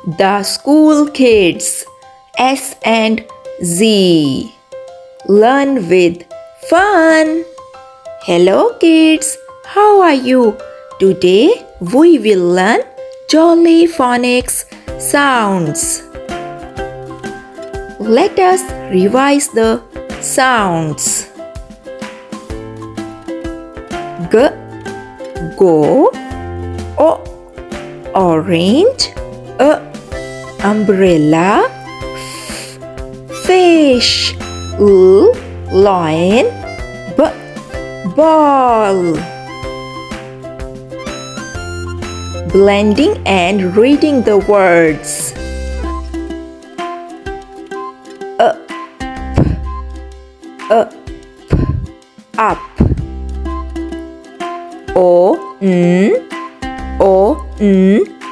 The school kids. S and Z. Learn with fun. Hello kids, how are you? Today we will learn Jolly Phonics Sounds. Let us revise the sounds. G, go. O, orange. Umbrella. Fish. Lion. Ball. Blending and reading the words. Up.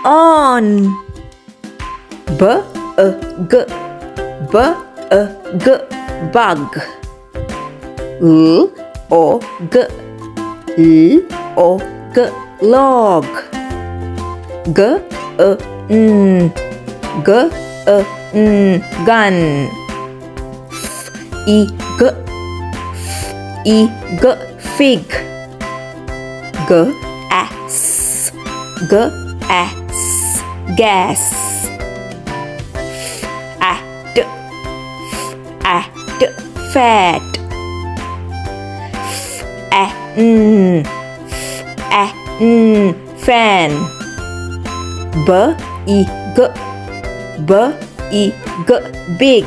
On. Bug. Bug. Log. Gun. Fig. Gas. Fat. Fan. Big.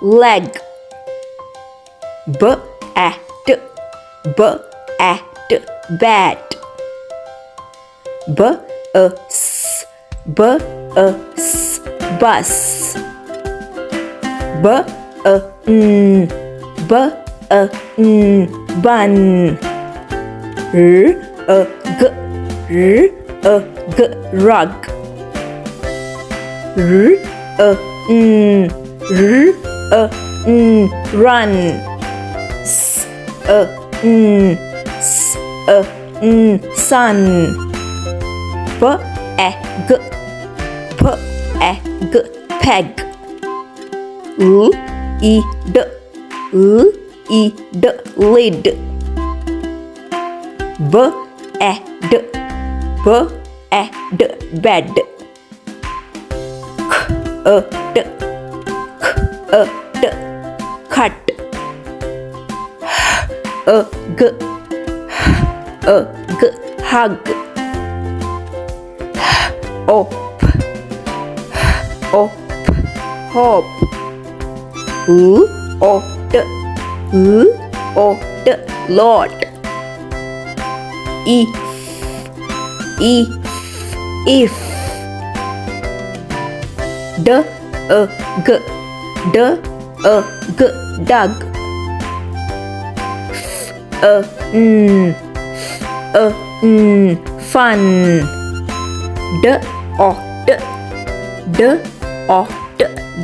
Leg. Bat. Bus. Bun. Rug. Run. Sun. Peg. Lid. Bed. Cut. Hug. Hop. Lot. If. Dug. Fun.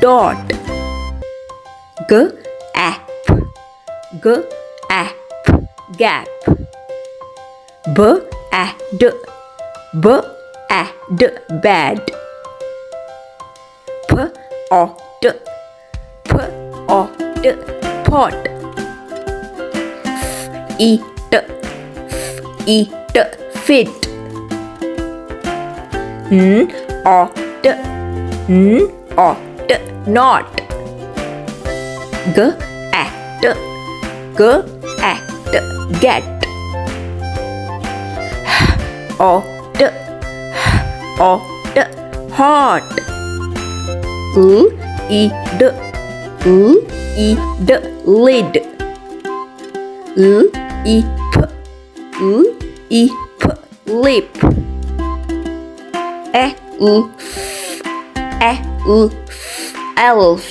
Dot. Gap. Bad. Pot. Eat. Fit. Not. Get. Hot. Lid. Lip. Elf.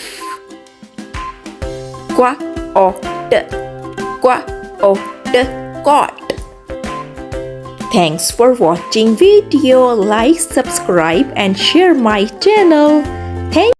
Got. Thanks for watching video. Like, subscribe and share my channel. Thank